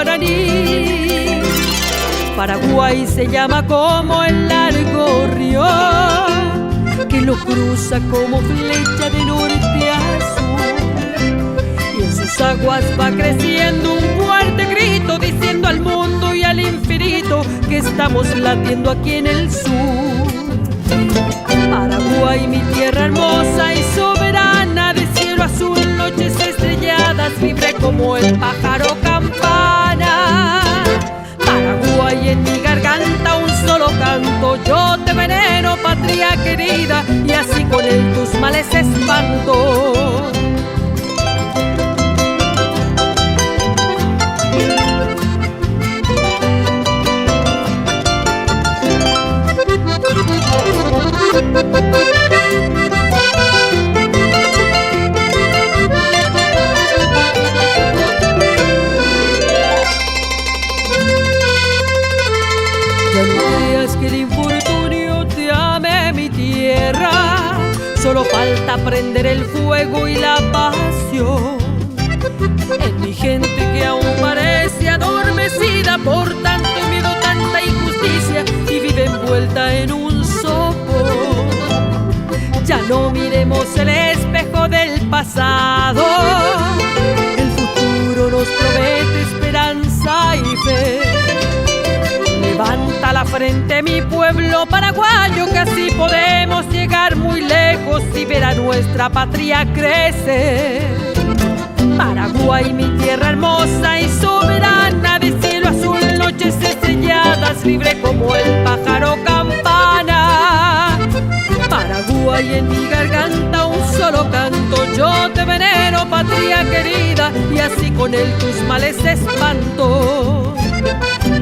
guaraní. Paraguay se llama como el largo río que lo cruza como flecha de norte a sur, y en sus aguas va creciendo un fuerte grito diciendo al mundo y al infinito que estamos latiendo aquí en el sur. Paraguay, mi tierra hermosa y soberana, de cielo azul, noches estrelladas, libre como el pájaro campana. Paraguay, en mi garganta un solo canto, yo te venero, patria querida, y así con él tus males espanto. Ya no creas que el infortunio te ame mi tierra, solo falta prender el fuego y la pasión en mi gente que aún parece adormecida por tanto miedo, tanta injusticia, y vive envuelta en un sopor. Ya no miremos el espejo del pasado, el futuro nos promete esperanza y fe. Levanta la frente mi pueblo paraguayo, que así podemos llegar muy lejos y ver a nuestra patria crecer. Paraguay, mi tierra hermosa y soberana, de cielo azul, noches estrelladas, libre como el pájaro campana. Paraguay, en mi garganta un solo canto, yo te venero, patria querida, y así con él tus males espanto.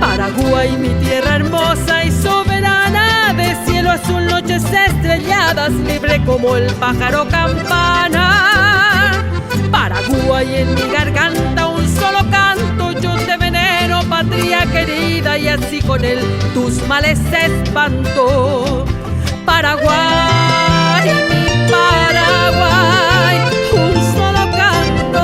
Paraguay, mi tierra hermosa y soberana, de cielo azul, noches estrelladas, libre como el pájaro campana. Paraguay, en mi garganta un solo canto, yo te venero, patria querida, y así con él tus males espanto. Paraguay, mi Paraguay, un solo canto.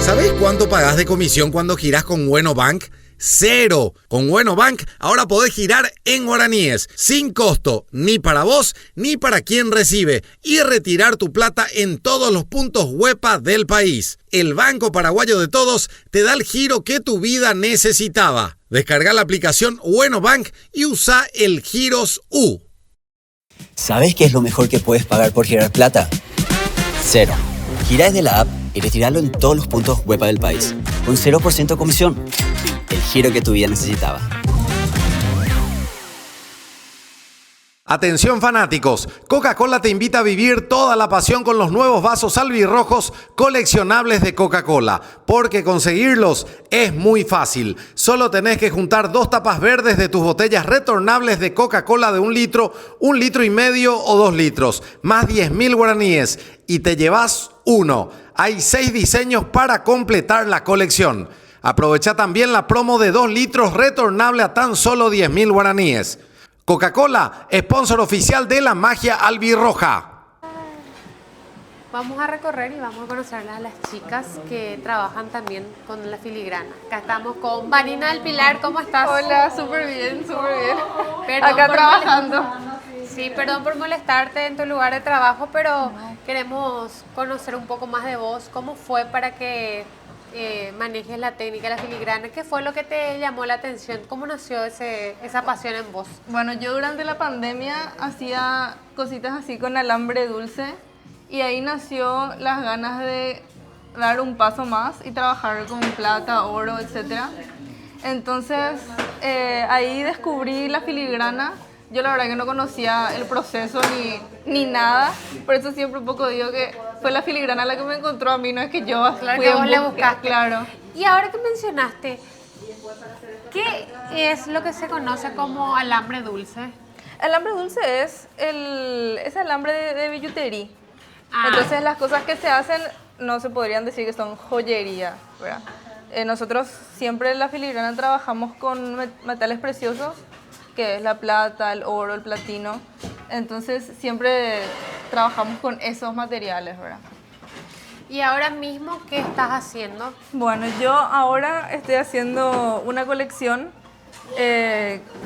¿Sabés cuánto pagás de comisión cuando girás con Bueno Bank? ¡Cero! Con Bueno Bank ahora podés girar en guaraníes, sin costo, ni para vos ni para quien recibe, y retirar tu plata en todos los puntos Huepa del país. El Banco Paraguayo de Todos te da el giro que tu vida necesitaba. Descarga la aplicación Bueno Bank y usa el Giros U. ¿Sabes qué es lo mejor que puedes pagar por girar plata? Cero. Gira desde la app y retirarlo en todos los puntos Huepa del país, con 0% comisión. El giro que tu vida necesitaba. Atención fanáticos, Coca-Cola te invita a vivir toda la pasión con los nuevos vasos albirrojos coleccionables de Coca-Cola, porque conseguirlos es muy fácil. Solo tenés que juntar 2 tapas verdes de tus botellas retornables de Coca-Cola de 1 litro, 1,5 litros o 2 litros, más 10.000 guaraníes, y te llevas uno. Hay 6 diseños para completar la colección. Aprovecha también la promo de 2 litros retornable a tan solo 10.000 guaraníes. Coca-Cola, sponsor oficial de la magia albirroja. Vamos a recorrer y vamos a conocer a las chicas que trabajan también con la filigrana. Acá estamos con Vanina del Pilar, ¿cómo estás? Hola, súper bien, súper bien. Perdón Acá por trabajando. Sí, perdón por molestarte en tu lugar de trabajo, pero queremos conocer un poco más de vos. ¿Cómo fue para que manejes la técnica de la filigrana? ¿Qué fue lo que te llamó la atención? ¿Cómo nació esa pasión en vos? Bueno, yo durante la pandemia hacía cositas así con alambre dulce y ahí nació las ganas de dar un paso más y trabajar con plata, oro, etc. Entonces ahí descubrí la filigrana. Yo la verdad que no conocía el proceso ni nada, por eso siempre un poco digo que fue la filigrana la que me encontró a mí, no es que yo Claro fui que en vos le busca, buscaste. claro. Y ahora que mencionaste, ¿qué es lo que se conoce como alambre dulce? Alambre dulce es alambre de billutería. Ah. Entonces las cosas que se hacen no se podrían decir que son joyería, ¿verdad? Nosotros siempre en la filigrana trabajamos con metales preciosos, que es la plata, el oro, el platino. Entonces siempre trabajamos con esos materiales, ¿verdad? ¿Y ahora mismo qué estás haciendo? Bueno, yo ahora estoy haciendo una colección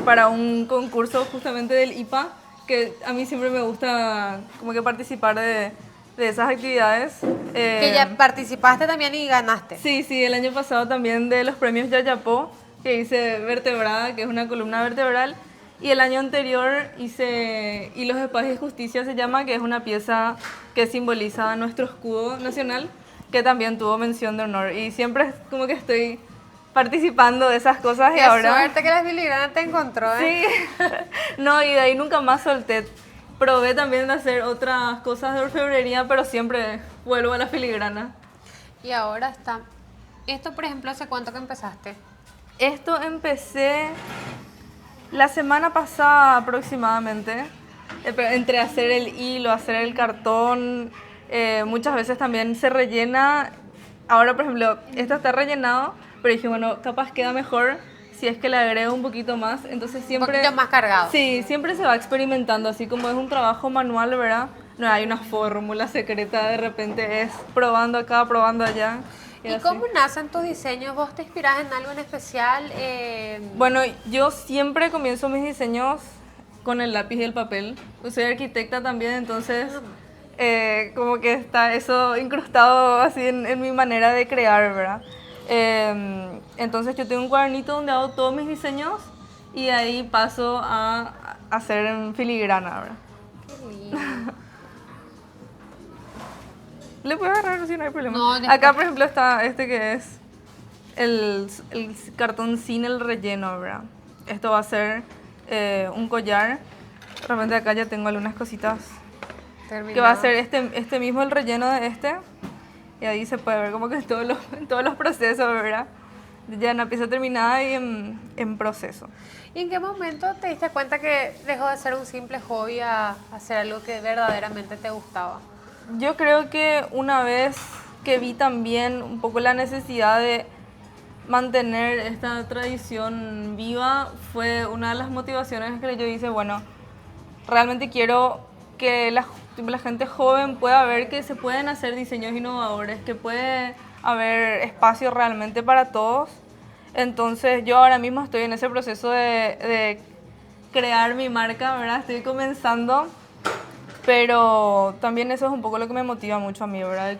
para un concurso justamente del IPA, que a mí siempre me gusta como que participar de esas actividades. Que ya participaste también y ganaste. Sí, sí, el año pasado también de los premios Yayapó, que hice Vertebrada, que es una columna vertebral, y el año anterior hice Hilos de Paz y Justicia, se llama, que es una pieza que simboliza nuestro escudo nacional, que también tuvo mención de honor. Y siempre es como que estoy participando de esas cosas. Qué y ahora... suerte que la filigrana te encontró, ¿eh? Sí, no, y de ahí nunca más solté. Probé también de hacer otras cosas de orfebrería, pero siempre vuelvo a la filigrana. Y ahora está. Esto, por ejemplo, ¿hace cuánto que empezaste? Esto empecé la semana pasada aproximadamente. Entre hacer el hilo, hacer el cartón, muchas veces también se rellena. Ahora, por ejemplo, esto está rellenado, pero dije, bueno, capaz queda mejor si es que le agrego un poquito más. Entonces siempre... Un poquito más cargado. Sí, siempre se va experimentando, así como es un trabajo manual, ¿verdad? No hay una fórmula secreta, de repente es probando acá, probando allá. ¿Y así. cómo nacen tus diseños? ¿Vos te inspirás en algo en especial? Bueno, yo siempre comienzo mis diseños con el lápiz y el papel. Pues soy arquitecta también, entonces como que está eso incrustado así en mi manera de crear, ¿verdad? Entonces yo tengo un cuadernito donde hago todos mis diseños y ahí paso a hacer en filigrana, ¿verdad? Qué lindo. Le puedo agarrar si no hay problema. No, después. Acá, por ejemplo, está este que es el cartón sin el relleno, ¿verdad? Esto va a ser un collar. Realmente acá ya tengo algunas cositas. Terminado. Que va a ser este mismo el relleno de este. Y ahí se puede ver como que en todos los procesos, ¿verdad? Ya en la pieza terminada y en proceso. ¿Y en qué momento te diste cuenta que dejó de ser un simple hobby a hacer algo que verdaderamente te gustaba? Yo creo que una vez que vi también un poco la necesidad de mantener esta tradición viva, fue una de las motivaciones que yo hice, bueno, realmente quiero que la gente joven pueda ver que se pueden hacer diseños innovadores, que puede haber espacio realmente para todos. Entonces yo ahora mismo estoy en ese proceso de crear mi marca, ¿verdad? Estoy comenzando, pero también eso es un poco lo que me motiva mucho a mí, ¿verdad?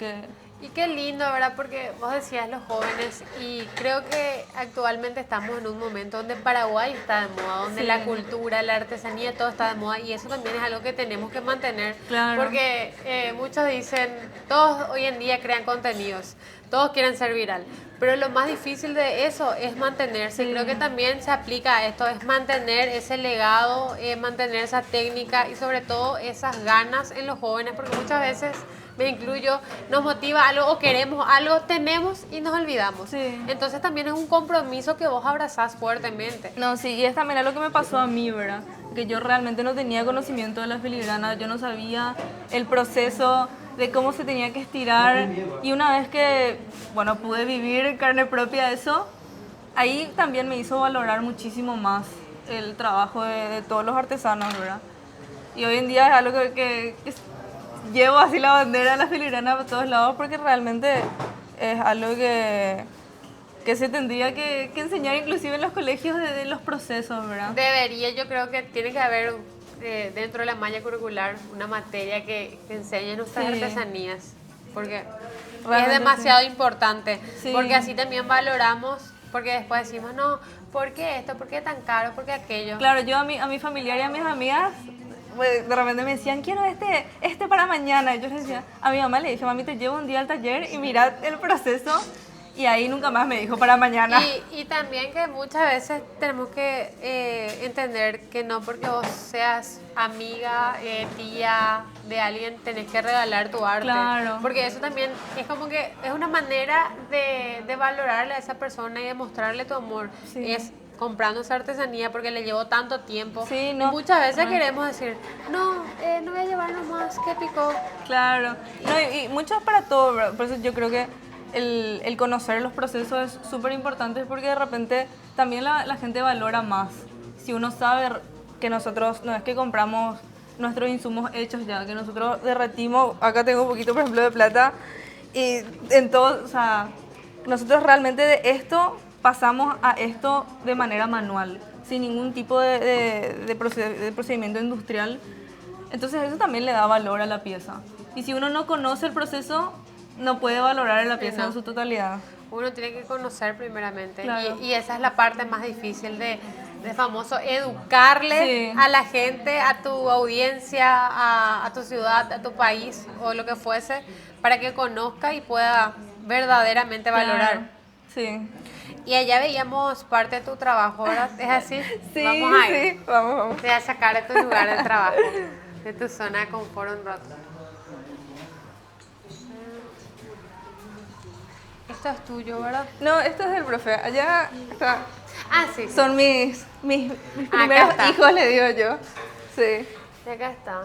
Y qué lindo, ¿verdad? Porque vos decías los jóvenes y creo que actualmente estamos en un momento donde Paraguay está de moda, donde Sí. la cultura, la artesanía, todo está de moda y eso también es algo que tenemos que mantener. Claro. Porque muchos dicen, todos hoy en día crean contenidos, todos quieren ser viral, pero lo más difícil de eso es mantenerse. Sí. Creo que también se aplica a esto, es mantener ese legado, mantener esa técnica y sobre todo esas ganas en los jóvenes, porque muchas veces, me incluyo, nos motiva algo o queremos algo, tenemos y nos olvidamos. Sí. Entonces también es un compromiso que vos abrazás fuertemente. No, sí, y es también lo que me pasó a mí, ¿verdad? Que yo realmente no tenía conocimiento de la filigrana, yo no sabía el proceso de cómo se tenía que estirar. Y una vez que, bueno, pude vivir en carne propia eso, ahí también me hizo valorar muchísimo más el trabajo de todos los artesanos, ¿verdad? Y hoy en día es algo que llevo así la bandera de la filigrana por todos lados porque realmente es algo que se tendría que enseñar inclusive en los colegios de los procesos, ¿verdad? Debería, yo creo que tiene que haber dentro de la malla curricular una materia que enseñe nuestras Sí. artesanías, porque Realmente es demasiado sí. importante, Sí. porque así también valoramos, porque después decimos, no, ¿por qué esto? ¿Por qué tan caro? ¿Por qué aquello? Claro, yo a mi familiar y a mis amigas, pues, de repente me decían, quiero este para mañana. Y yo les decía, a mi mamá le dije, mami, te llevo un día al taller y mirad el proceso. Y ahí nunca más me dijo para mañana. Y también que muchas veces tenemos que entender que no porque vos seas amiga, tía de alguien, tenés que regalar tu arte. Claro. Porque eso también es como que es una manera de valorarle a esa persona y de mostrarle tu amor. Sí. Es comprando esa artesanía porque le llevó tanto tiempo. Sí, no. Y muchas veces Ajá. queremos decir, no voy a llevar nomás, ¿qué picó? Claro. No, y mucho es para todo, ¿verdad? Por eso yo creo que el conocer los procesos es súper importante porque de repente también la gente valora más. Si uno sabe que nosotros no es que compramos nuestros insumos hechos ya, que nosotros derretimos, acá tengo un poquito por ejemplo de plata, Y en todo, o sea, nosotros realmente de esto pasamos a esto de manera manual, sin ningún tipo de procedimiento industrial. Entonces eso también le da valor a la pieza. Y si uno no conoce el proceso, no puede valorar la pieza no. en su totalidad. Uno tiene que conocer primeramente. Claro. Y esa es la parte más difícil de famoso, educarle Sí. a la gente, a tu audiencia, a tu ciudad, a tu país o lo que fuese, para que conozca y pueda verdaderamente valorar. Claro. Sí. Y allá veíamos parte de tu trabajo, ¿verdad? ¿Es así? Sí, Vamos a ir. sí, vamos. Te voy a sacar de tu lugar de trabajo, de tu zona de confort un rato. Esto es tuyo, ¿verdad? No, esto es del profe. Allá está. Ah, sí. sí. Son mis Acá primeros está. hijos, le digo yo. Sí. Y acá está.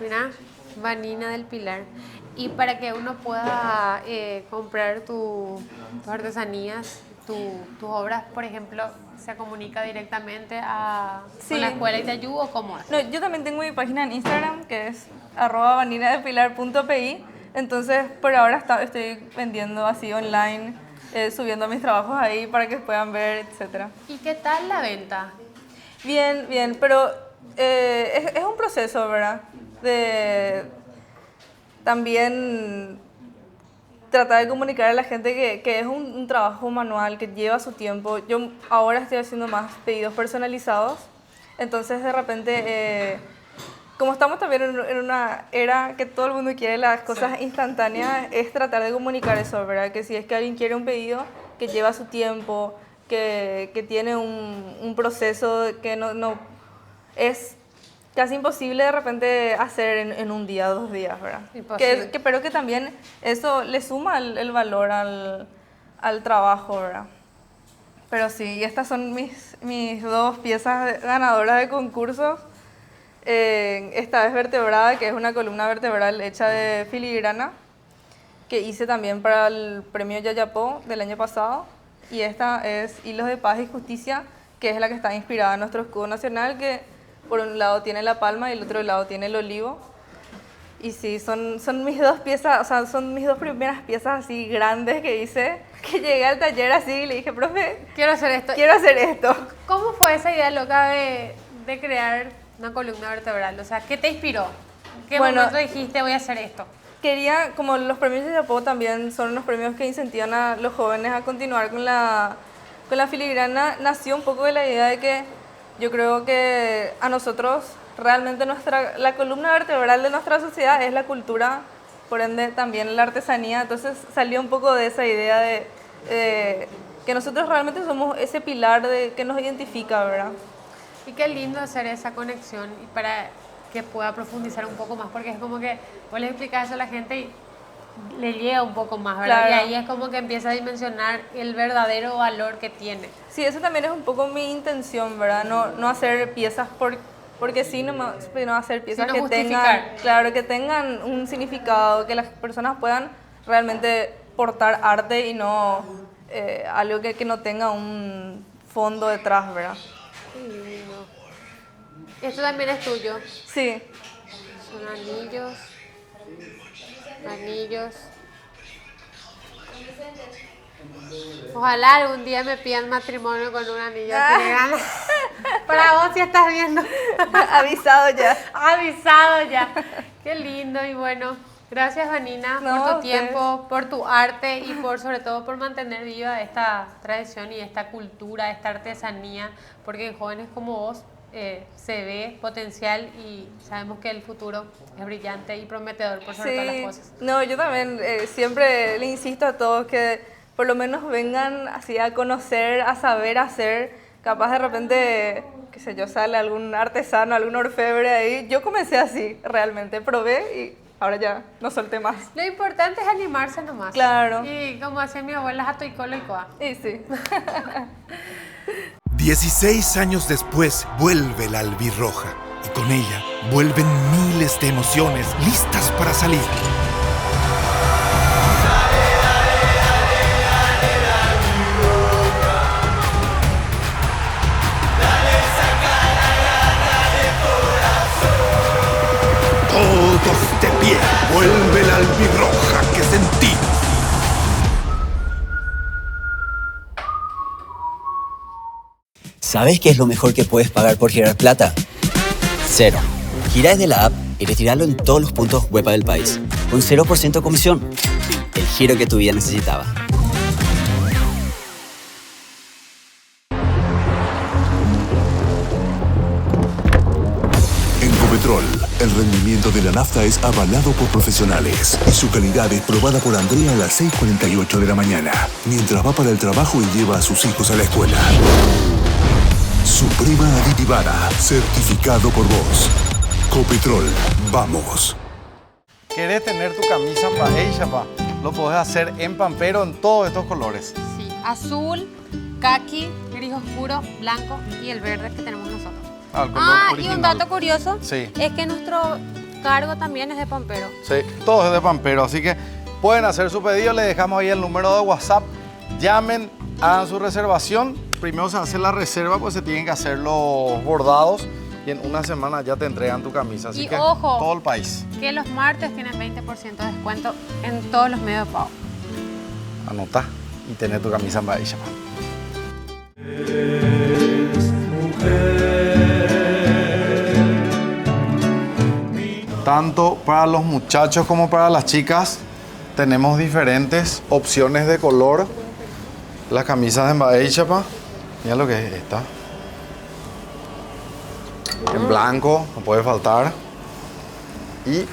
Mira, Vanina del Pilar. Y para que uno pueda comprar tus artesanías, tus obras, por ejemplo, ¿se comunica directamente Sí. con la escuela y te ayuda o cómo es? No, yo también tengo mi página en Instagram que es @vaninadepilar.pi. Entonces, por ahora estoy vendiendo así online, subiendo mis trabajos ahí para que puedan ver, etcétera. ¿Y qué tal la venta? Bien, bien, pero es un proceso, ¿verdad? De también tratar de comunicar a la gente que es un trabajo manual, que lleva su tiempo. Yo ahora estoy haciendo más pedidos personalizados, entonces de repente, como estamos también en una era que todo el mundo quiere las cosas instantáneas, es tratar de comunicar eso, ¿verdad? Que si es que alguien quiere un pedido que lleva su tiempo, que tiene un proceso que no es casi imposible de repente hacer en un día, 2 días, ¿verdad? Imposible. Pero que también eso le suma el valor al trabajo, ¿verdad? Pero sí, estas son mis 2 piezas ganadoras de concurso. Esta es vertebrada, que es una columna vertebral hecha de filigrana, que hice también para el premio Yayapó del año pasado. Y esta es Hilos de Paz y Justicia, que es la que está inspirada en nuestro escudo nacional, que por un lado tiene la palma y el otro lado tiene el olivo. Y sí, son mis 2 piezas, o sea, son mis 2 primeras piezas así grandes que hice, que llegué al taller así y le dije, profe, Quiero hacer esto. quiero hacer esto. ¿Cómo fue esa idea loca de crear una columna vertebral? O sea, ¿qué te inspiró? ¿En qué Bueno, momento dijiste voy a hacer esto? Quería, como los premios de Japón también son unos premios que incentivan a los jóvenes a continuar con la filigrana, nació un poco de la idea de que yo creo que a nosotros realmente la columna vertebral de nuestra sociedad es la cultura, por ende también la artesanía. Entonces salió un poco de esa idea de que nosotros realmente somos ese pilar que nos identifica, ¿verdad? Y qué lindo hacer esa conexión y para que pueda profundizar un poco más, porque es como que vos le explicas eso a la gente y le llega un poco más, ¿verdad? Claro. Y ahí es como que empieza a dimensionar el verdadero valor que tiene. Sí, eso también es un poco mi intención, ¿verdad? No hacer piezas porque sí, no hacer piezas Sino que justificar. tengan, claro, que tengan un significado, que las personas puedan realmente portar arte y no algo que no tenga un fondo detrás, ¿verdad? Qué lindo. Esto también es tuyo. Sí. Son anillos. Ojalá algún día me pidan matrimonio con un anillo filigrana. Para vos si estás viendo. Avisado ya. Avisado ya. Qué lindo y bueno. Gracias, Vanina, No, por tu ustedes. tiempo, por tu arte y sobre todo por mantener viva esta tradición y esta cultura, esta artesanía, porque en jóvenes como vos se ve potencial y sabemos que el futuro es brillante y prometedor por sobre todas las cosas. No, yo también siempre le insisto a todos que por lo menos vengan así a conocer, a saber hacer, capaz de repente, qué sé yo, sale algún artesano, algún orfebre ahí. Yo comencé así, realmente, probé y ahora ya no solté más. Lo importante es animarse nomás. Claro. Y como hacía mi abuela, jato y colo y coa. Y sí. 16 años después vuelve la albirroja y con ella vuelven miles de emociones listas para salir. Todos de pie, vuelve la albirroja que crees en ti. ¿Sabes qué es lo mejor que puedes pagar por girar plata? Cero. Gira desde la app y retirarlo en todos los puntos Huepa del país, con 0% comisión. El giro que tu vida necesitaba. En Copetrol, el rendimiento de la nafta es avalado por profesionales y su calidad es probada por Andrea a las 6:48 de la mañana, mientras va para el trabajo y lleva a sus hijos a la escuela. Suprema Aditivada, certificado por vos. Copetrol, vamos. ¿Querés tener tu camisa en Bahía, pa? Lo podés hacer en Pampero en todos estos colores. Sí, azul, caqui, gris oscuro, blanco y el verde que tenemos nosotros. El color Y original. un dato curioso Sí. es que nuestro cargo también es de Pampero. Sí, todo es de Pampero, así que pueden hacer su pedido, les dejamos ahí el número de WhatsApp, llamen, hagan su reservación, primero se hace la reserva, pues se tienen que hacer los bordados y en una semana ya te entregan tu camisa, así Y que ojo, todo el país. que los martes tienen 20% de descuento en todos los medios de pago. Anota y tener tu camisa en Bahía. Tanto para los muchachos como para las chicas tenemos diferentes opciones de color. Las camisas de Bahía, mira lo que es esta. En blanco, no puede faltar. Y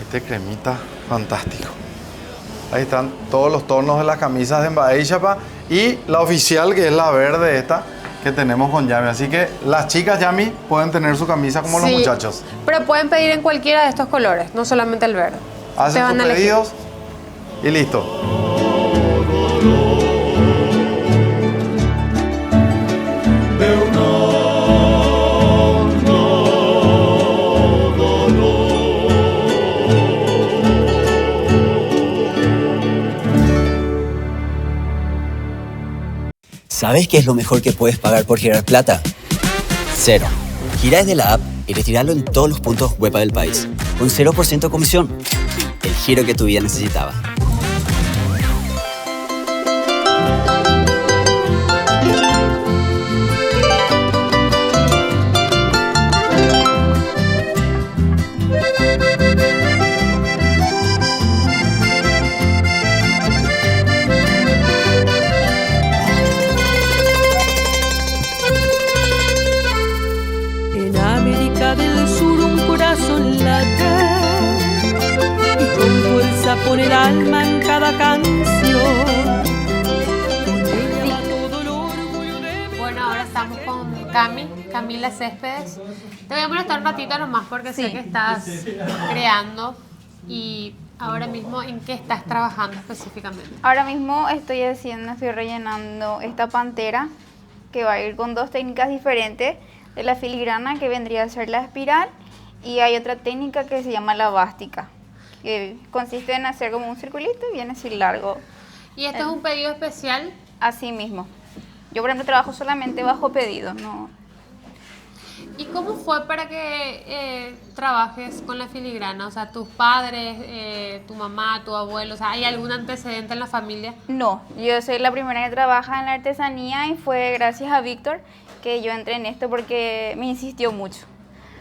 este cremita fantástico. Ahí están todos los tonos de las camisas de Bahía y la oficial, que es la verde esta, que tenemos con Yami. Así que las chicas Yami pueden tener su camisa como los Sí, muchachos. pero pueden pedir en cualquiera de estos colores, no solamente el verde. Se Hacen van sus a elegir. pedidos y listo. ¿Sabes qué es lo mejor que puedes pagar por girar plata? Cero. Gira desde la app y retirarlo en todos los puntos Huepa del país, con 0% comisión. El giro que tu vida necesitaba. En América del Sur un corazón late y con fuerza pone el alma en cada canción. Con ella va todo el orgullo de mi Bueno, ahora estamos con Camila Céspedes. Te voy a molestar un ratito nomás porque sé que estás creando y ahora mismo ¿en qué estás trabajando específicamente? Ahora mismo estoy rellenando esta pantera que va a ir con dos técnicas diferentes de la filigrana, que vendría a ser la espiral, y hay otra técnica que se llama la bástica, que consiste en hacer como un circulito y viene así largo. ¿Y esto es un pedido especial? Así mismo. Yo, por ejemplo, trabajo solamente bajo pedido, ¿no? ¿Y cómo fue para que trabajes con la filigrana? O sea, tus padres, tu mamá, tu abuelo, o sea, ¿hay algún antecedente en la familia? No, yo soy la primera que trabaja en la artesanía y fue gracias a Víctor que yo entré en esto porque me insistió mucho.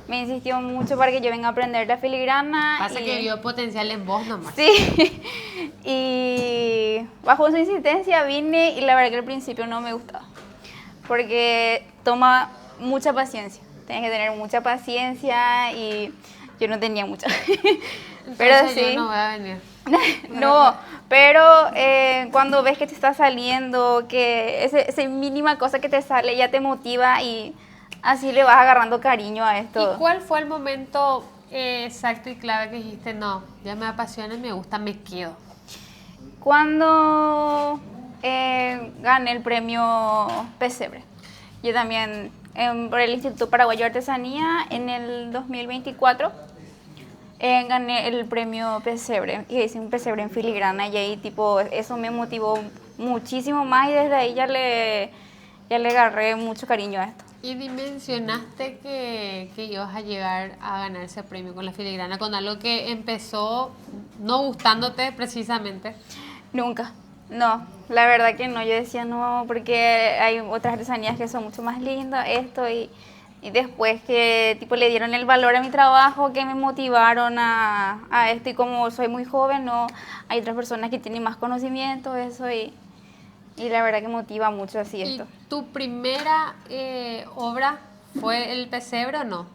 Me insistió mucho para que yo venga a aprender la filigrana. Pasa que vio potencial en vos nomás. Sí, y bajo su insistencia vine y la verdad que al principio no me gustaba, porque toma mucha paciencia, tienes que tener mucha paciencia y yo no tenía mucha. Pero Entonces sí. yo no voy a venir. No, pero cuando ves que te está saliendo, que esa mínima cosa que te sale ya te motiva y así le vas agarrando cariño a esto. ¿Y cuál fue el momento exacto y clave que dijiste, no, ya me apasiona y me gusta, me quedo? Cuando gané el premio Pesebre, yo también por el Instituto Paraguayo de Artesanía en el 2024 gané el premio Pesebre y hice un pesebre en filigrana y ahí tipo eso me motivó muchísimo más y desde ahí ya le agarré mucho cariño a esto. ¿Y dimensionaste que ibas a llegar a ganar ese premio con la filigrana, con algo que empezó no gustándote precisamente? Nunca, no, la verdad que no, yo decía no, porque hay otras artesanías que son mucho más lindas, esto y después que tipo le dieron el valor a mi trabajo, que me motivaron a esto y como soy muy joven, no, hay otras personas que tienen más conocimiento, eso y la verdad que motiva mucho así esto. ¿Y tu primera obra fue el pesebre o no?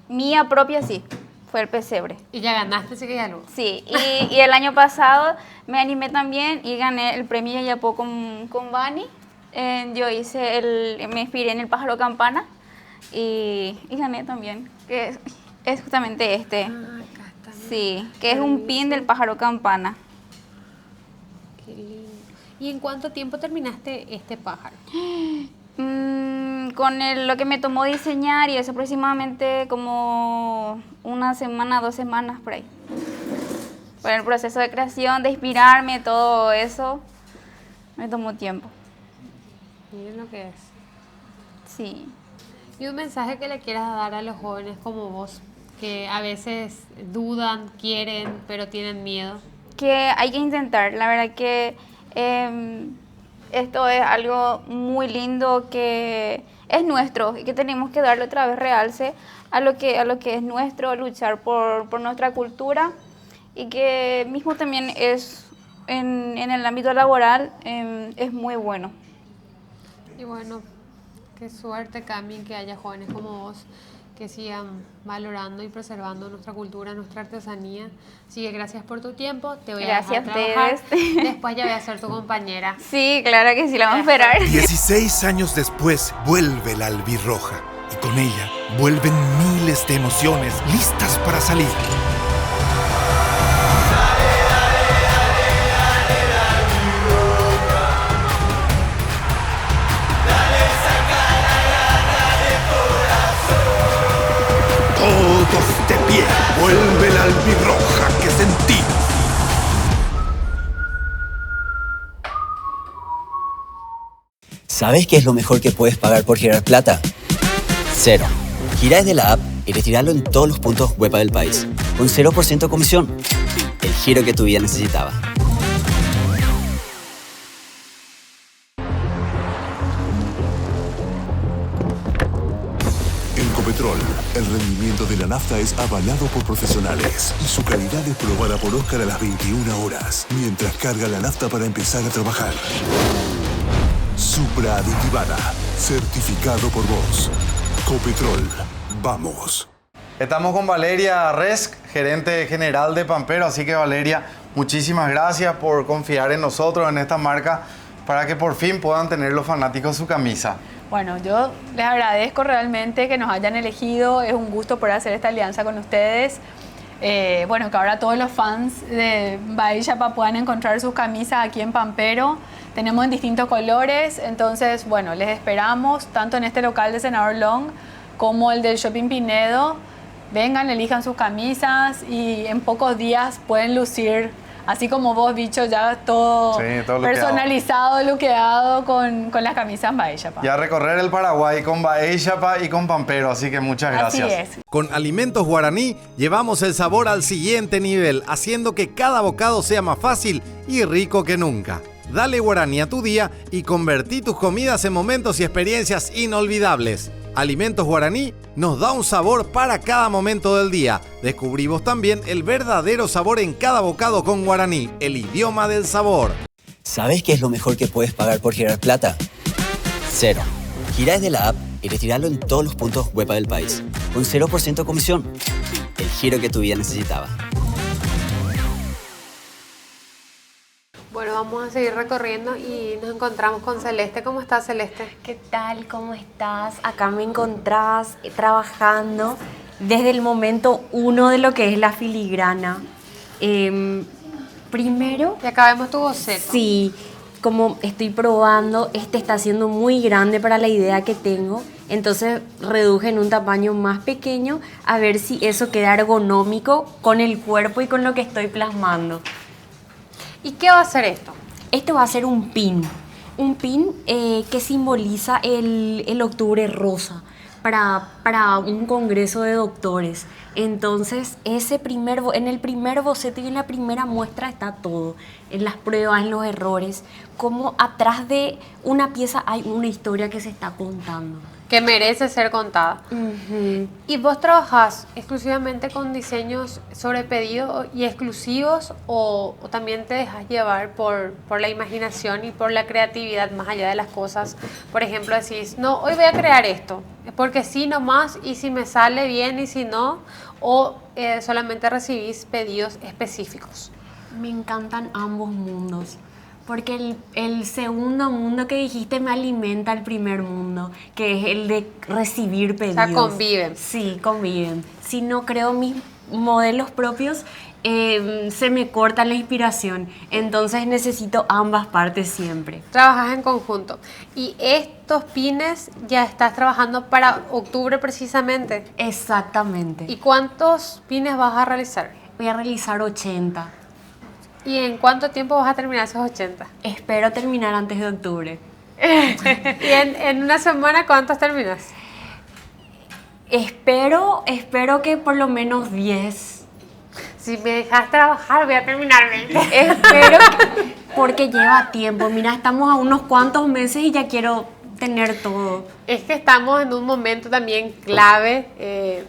Mía propia sí, fue el pesebre. ¿Y ya ganaste, sí que ya algo? Sí, y el año pasado me animé también y gané el premio Yayapo con Bani. Yo me inspiré en el pájaro campana y gané también, que es justamente este. Ah, acá está. Sí, que es un pin del pájaro campana. Qué lindo. ¿Y en cuánto tiempo terminaste este pájaro? Con lo que me tomó diseñar y eso aproximadamente como una semana, 2 semanas por ahí. Por el proceso de creación, de inspirarme, todo eso, me tomó tiempo. Miren lo que es. Sí. Y un mensaje que le quieras dar a los jóvenes como vos, que a veces dudan, quieren, pero tienen miedo. Que hay que intentar, la verdad que esto es algo muy lindo que es nuestro y que tenemos que darle otra vez realce a lo que es nuestro, luchar por nuestra cultura y que mismo también es en el ámbito laboral es muy bueno. Y bueno, qué suerte, Cami, que haya jóvenes como vos que sigan valorando y preservando nuestra cultura, nuestra artesanía. Así que gracias por tu tiempo, te voy a dejar trabajar. Después ya voy a ser tu compañera. Sí, claro que sí, la vamos a esperar. 16 años después vuelve la albirroja y con ella vuelven miles de emociones listas para salir. Todos de pie, vuelve la albirroja que sentí. ¿Sabes qué es lo mejor que puedes pagar por girar plata? Cero. Gira desde la app y retirarlo en todos los puntos Huepa del país, con 0% comisión. El giro que tu vida necesitaba. En Copetrol, el rendimiento de la nafta es avalado por profesionales y su calidad es probada por Oscar a las 21 horas, mientras carga la nafta para empezar a trabajar. Supra aditivada, certificado por vos. Copetrol, vamos. Estamos con Valeria Resk, gerente general de Pampero, así que Valeria, muchísimas gracias por confiar en nosotros, en esta marca, para que por fin puedan tener los fanáticos su camisa. Bueno, yo les agradezco realmente que nos hayan elegido, es un gusto poder hacer esta alianza con ustedes. Bueno, que ahora todos los fans de Baixapa puedan encontrar sus camisas aquí en Pampero. Tenemos en distintos colores, entonces, bueno, les esperamos tanto en este local de Senador Long como el del Shopping Pinedo. Vengan, elijan sus camisas y en pocos días pueden lucir, así como vos, bicho, ya todo, sí, todo personalizado, luqueado con las camisas Baixapa. Y a recorrer el Paraguay con Baixapa y con Pampero, así que muchas gracias. Así es. Con Alimentos Guaraní llevamos el sabor al siguiente nivel, haciendo que cada bocado sea más fácil y rico que nunca. Dale Guaraní a tu día y convertí tus comidas en momentos y experiencias inolvidables. Alimentos Guaraní nos da un sabor para cada momento del día. Descubrimos también el verdadero sabor en cada bocado con Guaraní, el idioma del sabor. ¿Sabes qué es lo mejor que puedes pagar por girar plata? Cero. Gira desde la app y retirarlo en todos los puntos Huepa del país, con 0% comisión. El giro que tu vida necesitaba. Bueno, vamos a seguir recorriendo y nos encontramos con Celeste. ¿Cómo estás, Celeste? ¿Qué tal? ¿Cómo estás? Acá me encontrás trabajando desde el momento 1 de lo que es la filigrana. Primero... Y acá vemos tu boceto. Sí, como estoy probando, este está siendo muy grande para la idea que tengo. Entonces reduje en un tamaño más pequeño a ver si eso queda ergonómico con el cuerpo y con lo que estoy plasmando. ¿Y qué va a ser esto? Esto va a ser un pin que simboliza el octubre rosa, para un congreso de doctores. Entonces, en el primer boceto y en la primera muestra está todo, en las pruebas, en los errores, como atrás de una pieza hay una historia que se está contando. Que merece ser contada. ¿Y vos trabajás exclusivamente con diseños sobre pedido y exclusivos o también te dejas llevar por la imaginación y por la creatividad más allá de las cosas? Por ejemplo, decís, no, hoy voy a crear esto, porque sí nomás, y si me sale bien y si no, o solamente recibís pedidos específicos. Me encantan ambos mundos. Porque el segundo mundo que dijiste me alimenta el primer mundo, que es el de recibir pedidos. O sea, conviven. Sí, conviven. Si no creo mis modelos propios, se me corta la inspiración. Entonces necesito ambas partes siempre. Trabajas en conjunto. ¿Y estos pines ya estás trabajando para octubre precisamente? Exactamente. ¿Y cuántos pines vas a realizar? Voy a realizar 80. ¿Y en cuánto tiempo vas a terminar esos 80? Espero terminar antes de octubre. ¿Y en una semana cuántos terminas? Espero que por lo menos 10. Si me dejas trabajar, voy a terminar 20. Espero porque lleva tiempo. Mira, estamos a unos cuantos meses y ya quiero tener todo. Es que estamos en un momento también clave.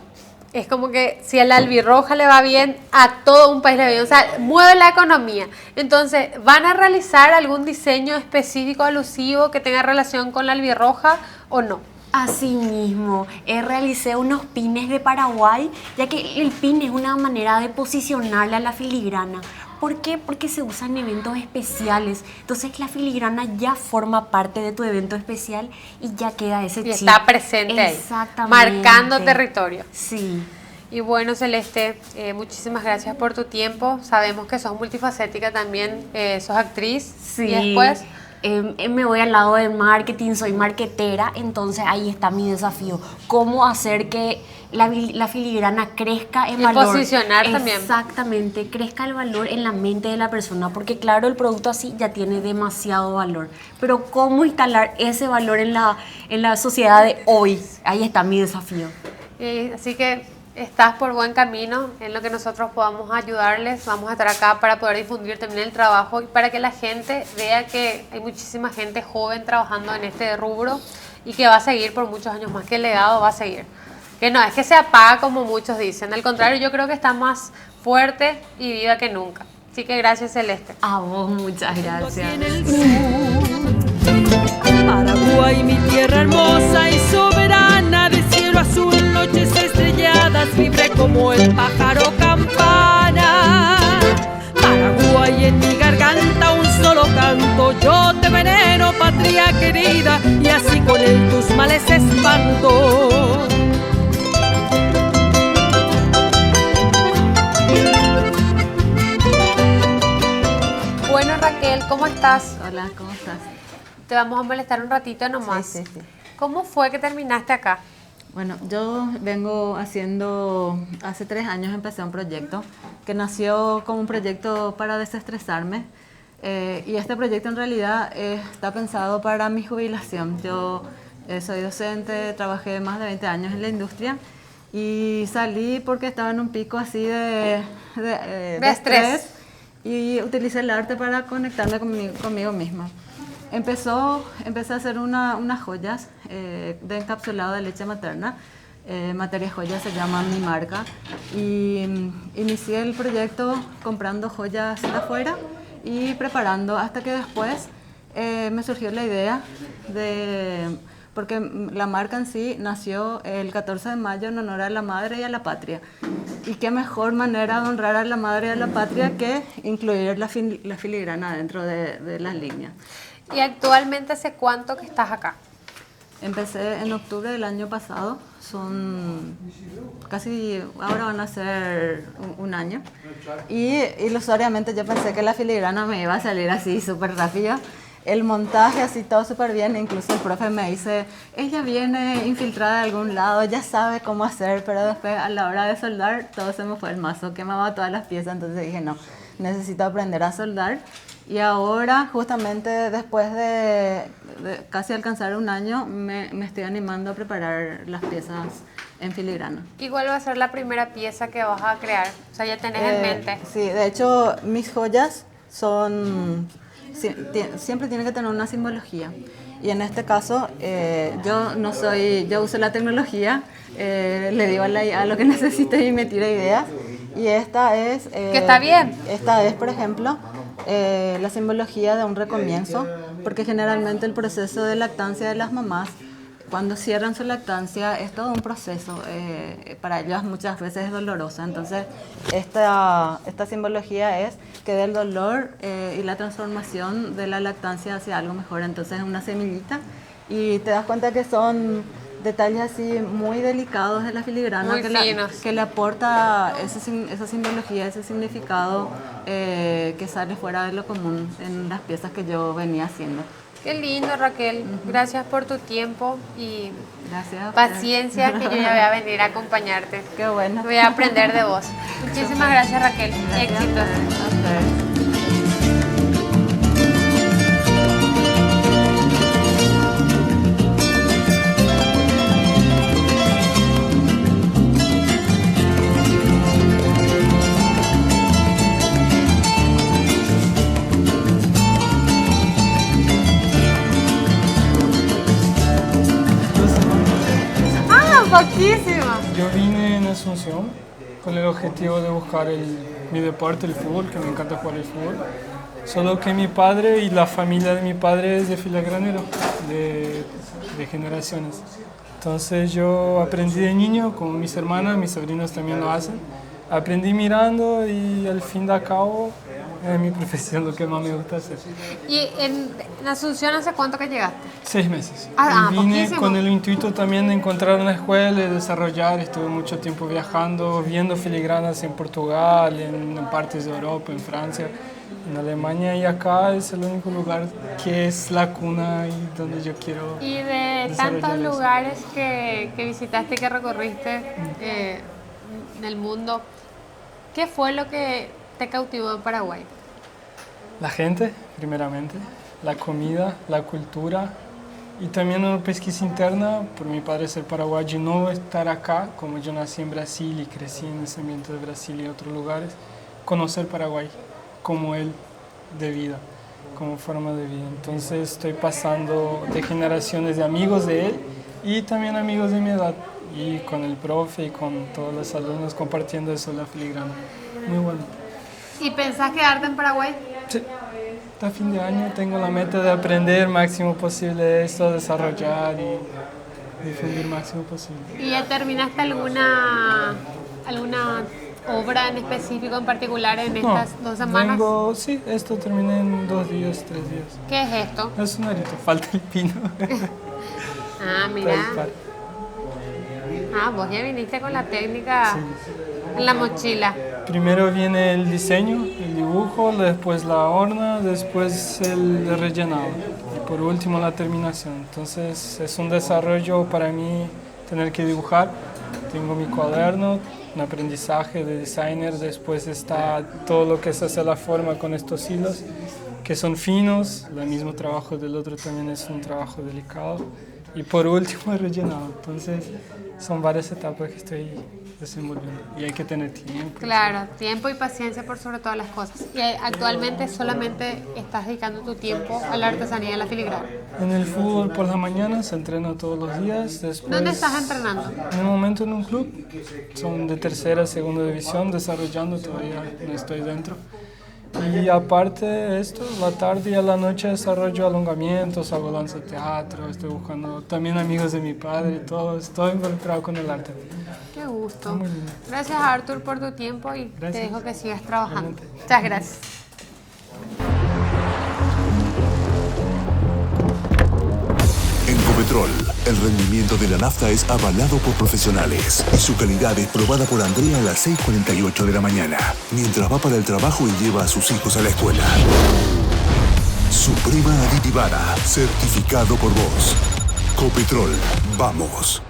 Es como que si a la albirroja le va bien, a todo un país le va bien. O sea, mueve la economía. Entonces, ¿van a realizar algún diseño específico, alusivo, que tenga relación con la albirroja o no? Así mismo, realicé unos pines de Paraguay, ya que el pin es una manera de posicionarle a la filigrana. ¿Por qué? Porque se usa en eventos especiales. Entonces la filigrana ya forma parte de tu evento especial y ya queda ese chip. Y está presente ahí. Exactamente. Marcando territorio. Sí. Y bueno, Celeste, muchísimas gracias por tu tiempo. Sabemos que sos multifacética también, sos actriz. Sí. Y después... me voy al lado de marketing, soy marketera, entonces ahí está mi desafío. ¿Cómo hacer que la filigrana crezca en valor? Posicionar también. Exactamente, crezca el valor en la mente de la persona, porque claro, el producto así ya tiene demasiado valor. Pero ¿cómo instalar ese valor en la sociedad de hoy? Ahí está mi desafío. Así que... estás por buen camino en lo que nosotros podamos ayudarles. Vamos a estar acá para poder difundir también el trabajo y para que la gente vea que hay muchísima gente joven trabajando en este rubro y que va a seguir por muchos años más, que el legado va a seguir. Que no es que se apaga como muchos dicen, al contrario, yo creo que está más fuerte y viva que nunca. Así que gracias, Celeste. A vos, muchas gracias. Paraguay, mi tierra hermosa y soberana, de cielo azul, noches estrelladas, libre como el pájaro campana. Paraguay, en mi garganta un solo canto, yo te venero, patria querida, y así con él tus males espanto. Bueno, Raquel, ¿cómo estás? Hola, ¿cómo estás? Te vamos a molestar un ratito nomás. Sí. ¿Cómo fue que terminaste acá? Bueno, yo vengo haciendo, hace 3 años empecé un proyecto que nació como un proyecto para desestresarme y este proyecto en realidad está pensado para mi jubilación. Yo soy docente, trabajé más de 20 años en la industria y salí porque estaba en un pico así de estrés y utilicé el arte para conectarme conmigo misma. Empecé a hacer unas joyas de encapsulado de leche materna. Materia Joya se llama mi marca. Y inicié el proyecto comprando joyas de afuera y preparando hasta que después me surgió la idea porque la marca en sí nació el 14 de mayo en honor a la madre y a la patria. Y qué mejor manera de honrar a la madre y a la patria que incluir la filigrana dentro de las líneas. ¿Y actualmente hace cuánto que estás acá? Empecé en octubre del año pasado, son casi, ahora van a ser un año. Y ilusoriamente yo pensé que la filigrana me iba a salir así súper rápido. El montaje así todo súper bien, incluso el profe me dice, ella viene infiltrada de algún lado, ya sabe cómo hacer, pero después a la hora de soldar todo se me fue el mazo, quemaba todas las piezas, entonces dije no, necesito aprender a soldar. Y ahora, justamente después de casi alcanzar un año, me estoy animando a preparar las piezas en filigrana. ¿Y cuál va a ser la primera pieza que vas a crear? O sea, ya tenés en mente. Sí, de hecho, mis joyas son... siempre tienen que tener una simbología. Y en este caso, yo uso la tecnología, le digo a lo que necesite y me tira ideas. Y esta es... que está bien. Esta es, por ejemplo, la simbología de un recomienzo, porque generalmente el proceso de lactancia de las mamás, cuando cierran su lactancia, es todo un proceso. Para ellas muchas veces es doloroso. Entonces, esta simbología es que del dolor y la transformación de la lactancia hacia algo mejor. Entonces, es una semillita y te das cuenta que son detalles así muy delicados de la filigrana que le aporta esa simbología, ese significado que sale fuera de lo común en las piezas que yo venía haciendo. Qué lindo, Raquel. Gracias por tu tiempo y paciencia, que yo ya voy a venir a acompañarte. Qué bueno. Voy a aprender de vos. Muchísimas gracias, Raquel. Éxitos. Poquísima. Yo vine en Asunción con el objetivo de buscar mi deporte, el fútbol, que me encanta jugar el fútbol. Solo que mi padre y la familia de mi padre es de filigranero, de generaciones. Entonces yo aprendí de niño, con mis hermanas, mis sobrinos también lo hacen. Aprendí mirando y al fin de cabo es mi profesión, lo que más me gusta hacer. ¿Y en Asunción hace cuánto que llegaste? 6 meses. Y vine poquísimo. con el intuito también de encontrar una escuela y desarrollar. Estuve mucho tiempo viajando, viendo filigranas en Portugal, en partes de Europa, en Francia, en Alemania, y acá es el único lugar que es la cuna y donde yo quiero. Y de tantos lugares que visitaste y que recorriste del mundo, ¿qué fue lo que te cautivó en Paraguay? La gente, primeramente, la comida, la cultura y también una pesquisa interna por mi padre ser paraguayo y no estar acá, como yo nací en Brasil y crecí en ese ambiente de Brasil y otros lugares, conocer Paraguay como él de vida, como forma de vida. Entonces estoy pasando de generaciones de amigos de él y también amigos de mi edad, y con el profe y con todos los alumnos compartiendo eso, la filigrana. Muy bueno. ¿Y pensás quedarte en Paraguay? Sí. Hasta fin de año tengo la meta de aprender máximo posible esto, desarrollar y difundir máximo posible. ¿Y ya terminaste alguna obra en específico, en particular, en estas 2 semanas? Sí, esto terminé en 2 días, 3 días. ¿Qué es esto? Es un arito, falta el pino. Mira. Vos ya viniste con la técnica en la mochila. Primero viene el diseño, el dibujo, después la horna, después el rellenado y por último la terminación. Entonces es un desarrollo para mí tener que dibujar. Tengo mi cuaderno, un aprendizaje de designer, después está todo lo que es hacer la forma con estos hilos que son finos, el mismo trabajo del otro también es un trabajo delicado y por último el rellenado. Entonces son varias etapas que estoy desenvolviendo y hay que tener tiempo. Claro, tiempo y paciencia por sobre todas las cosas. Y actualmente solamente estás dedicando tu tiempo a la artesanía de la filigrana. En el fútbol por las mañanas entreno todos los días. Después, ¿dónde estás entrenando? En el momento en un club, son de 3ª, 2ª división, desarrollando, todavía no estoy dentro. Y aparte de esto, la tarde y a la noche desarrollo alongamientos, hago danza teatro, estoy buscando también amigos de mi padre, todo, estoy involucrado con el arte. Qué gusto. Gracias, Arthur, por tu tiempo y te dejo que sigas trabajando. Muchas gracias. En Copetrol, el rendimiento de la nafta es avalado por profesionales y su calidad es probada por Andrea a las 6:48 de la mañana, mientras va para el trabajo y lleva a sus hijos a la escuela. Suprema aditivada, certificado por vos. Copetrol, vamos.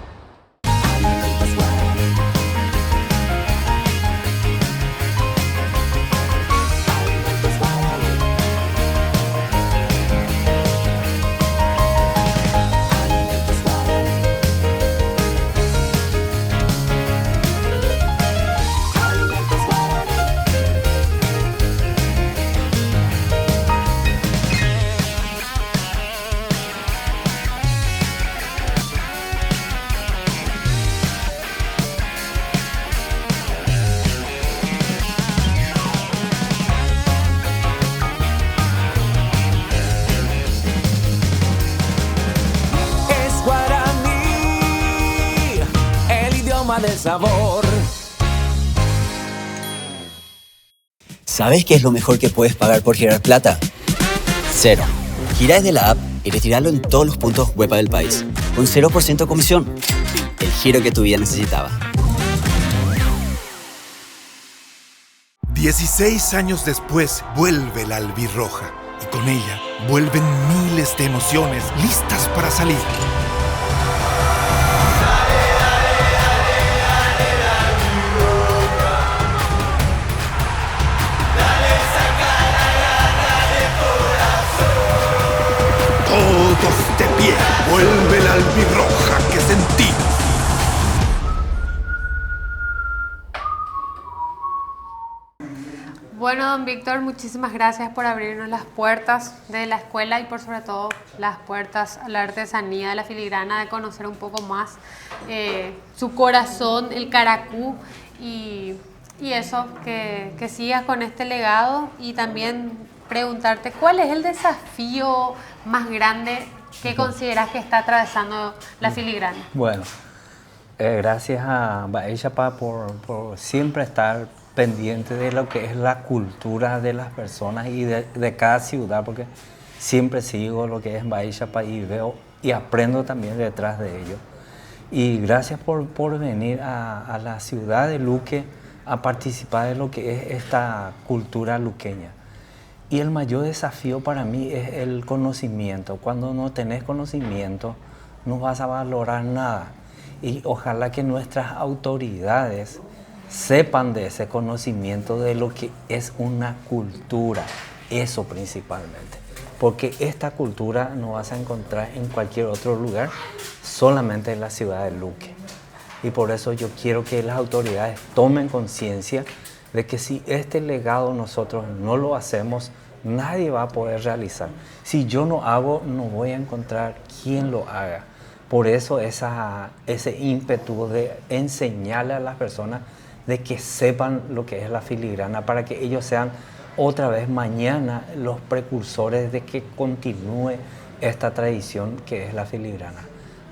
aroma del sabor. ¿Sabes qué es lo mejor que puedes pagar por girar plata? Cero. Gira desde la app y retirarlo en todos los puntos Huepa del país. Con 0% comisión. El giro que tu vida necesitaba. 16 años después, vuelve la albirroja. Y con ella, vuelven miles de emociones listas para salir. Todos de pie, vuelve la albirroja que sentí. Bueno, don Víctor, muchísimas gracias por abrirnos las puertas de la escuela y por sobre todo las puertas a la artesanía de la filigrana, de conocer un poco más su corazón, el caracú y eso, que sigas con este legado y también preguntarte cuál es el desafío más grande que consideras que está atravesando la filigrana. Bueno, gracias a Baixapa por siempre estar pendiente de lo que es la cultura de las personas y de cada ciudad, porque siempre sigo lo que es Baixapa y veo y aprendo también detrás de ello. Y gracias por venir a la ciudad de Luque a participar de lo que es esta cultura luqueña. Y el mayor desafío para mí es el conocimiento. Cuando no tenés conocimiento, no vas a valorar nada. Y ojalá que nuestras autoridades sepan de ese conocimiento de lo que es una cultura, eso principalmente. Porque esta cultura no vas a encontrar en cualquier otro lugar, solamente en la ciudad de Luque. Y por eso yo quiero que las autoridades tomen conciencia de que si este legado nosotros no lo hacemos, nadie va a poder realizar. Si yo no hago, no voy a encontrar quien lo haga. Por eso ese ímpetu de enseñarle a las personas de que sepan lo que es la filigrana, para que ellos sean otra vez mañana los precursores de que continúe esta tradición que es la filigrana.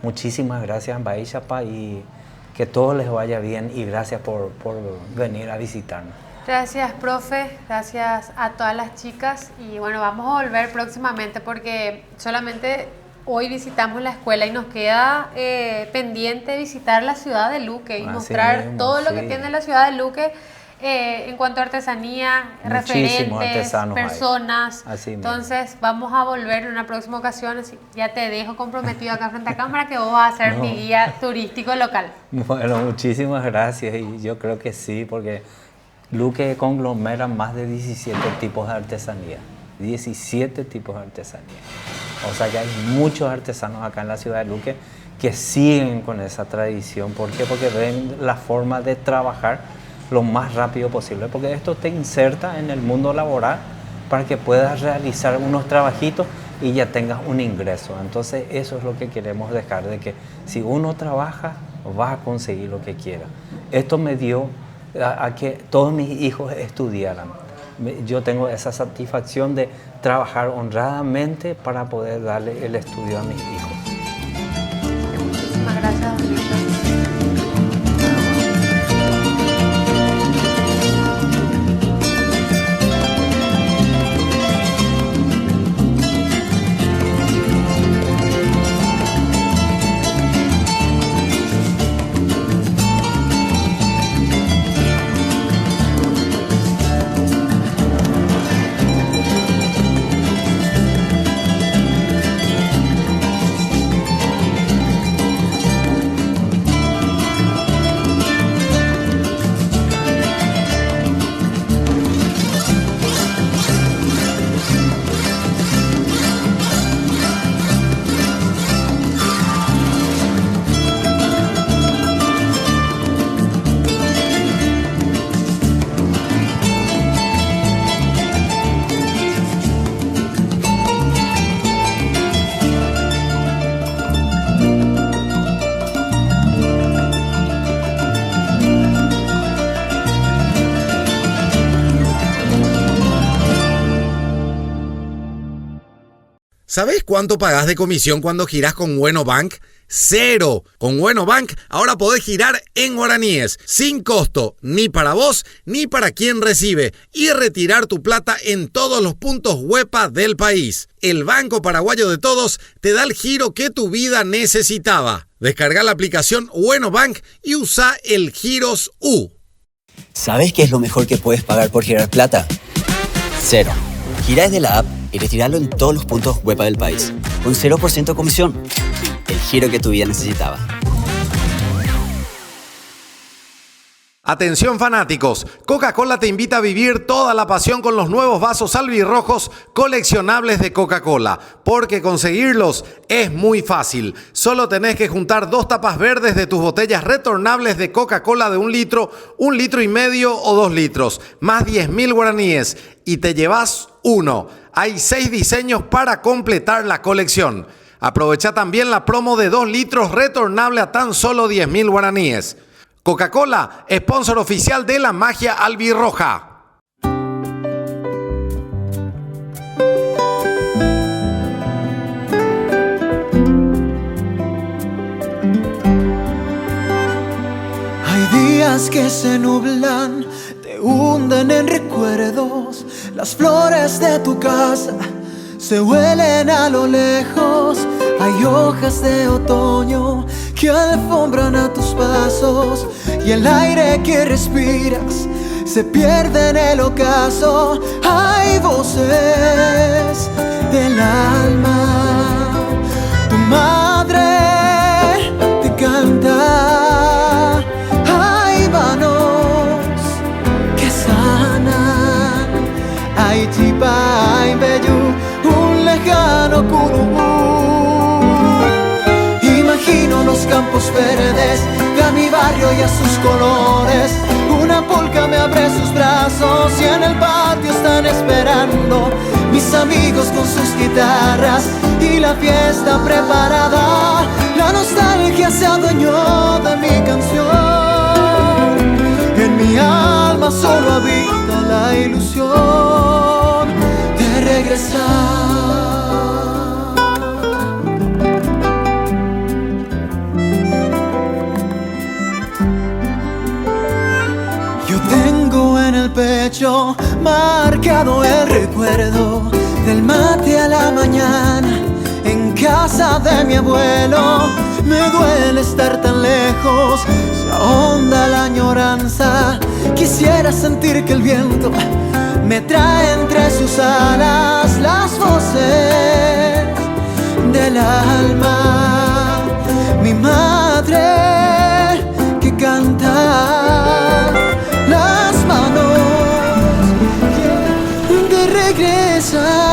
Muchísimas gracias, Baixapa, y que todo les vaya bien y gracias por venir a visitarnos. Gracias, profe, gracias a todas las chicas y bueno, vamos a volver próximamente porque solamente hoy visitamos la escuela y nos queda pendiente visitar la ciudad de Luque y mostrar mismo, todo lo que tiene la ciudad de Luque en cuanto a artesanía, muchísimos referentes, personas. Entonces vamos a volver en una próxima ocasión. Así, ya te dejo comprometido acá frente a cámara que vos vas a ser mi guía turístico local. Bueno, muchísimas gracias y yo creo que sí, porque Luque conglomera más de 17 tipos de artesanía. 17 tipos de artesanía. O sea que hay muchos artesanos acá en la ciudad de Luque que siguen con esa tradición. ¿Por qué? Porque ven la forma de trabajar lo más rápido posible. Porque esto te inserta en el mundo laboral para que puedas realizar unos trabajitos y ya tengas un ingreso. Entonces eso es lo que queremos dejar, de que si uno trabaja, va a conseguir lo que quiera. Esto me dio a que todos mis hijos estudiaran. Yo tengo esa satisfacción de trabajar honradamente para poder darle el estudio a mis hijos. Muchísimas gracias, don Víctor. ¿Sabes cuánto pagás de comisión cuando girás con Bueno Bank? cero. Con Bueno Bank ahora podés girar en guaraníes, sin costo, ni para vos ni para quien recibe, y retirar tu plata en todos los puntos Huepa del país. El Banco Paraguayo de Todos te da el giro que tu vida necesitaba. Descarga la aplicación Bueno Bank y usa el Giros U. ¿Sabes qué es lo mejor que puedes pagar por girar plata? Cero. Gira desde la app y retirarlo en todos los puntos Huepa del país, con 0% comisión. El giro que tu vida necesitaba. Atención fanáticos, Coca-Cola te invita a vivir toda la pasión con los nuevos vasos albirrojos coleccionables de Coca-Cola, porque conseguirlos es muy fácil. Solo tenés que juntar 2 tapas verdes de tus botellas retornables de Coca-Cola de 1 litro, 1,5 litros o 2 litros, más 10.000 guaraníes y te llevas uno. Hay 6 diseños para completar la colección. Aprovecha también la promo de 2 litros retornable a tan solo 10.000 guaraníes. Coca-Cola, sponsor oficial de la magia albirroja. Hay días que se nublan, te hunden en recuerdos. Las flores de tu casa se huelen a lo lejos. Hay hojas de otoño que alfombran a tus pasos, y el aire que respiras se pierde en el ocaso. Hay voces del alma, tu madre te canta. Hay manos que sanan, hay chipa, hay bellu, un lejano curubú. Imagino los campos verdes de mi barrio y a sus colores. Una polca me abre sus brazos y en el patio están esperando mis amigos con sus guitarras y la fiesta preparada. La nostalgia se adueñó de mi canción. En mi alma solo habita la ilusión de regresar. Tengo en el pecho marcado el recuerdo del mate a la mañana en casa de mi abuelo. Me duele estar tan lejos, se ahonda la añoranza. Quisiera sentir que el viento me trae entre sus alas las voces del alma. Mi madre que canta, las manos de regresar.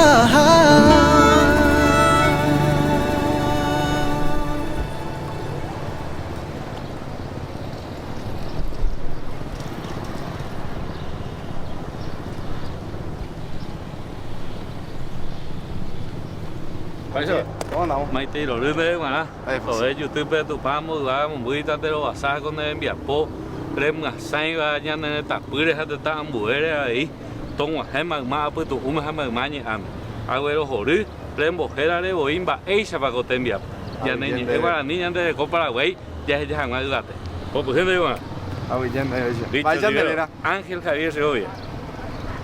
Maite lo rinde mana. Rồi YouTube tụ pha mua ra một bữa ta tero asa con em bia po. Rem nga sai va nhan ne ta pure ha ta buổi đấy. Tông mà hay mà bữa tụ hay mà nhỉ am. Agüero hori. Rem bo hera de bo imba eisa va con tem bia. Ya ne ni igual ni nhan de compra güey. Ya hàng mai gạt. Có bữa thế mà. Vayan de Ángel Javier Segovia.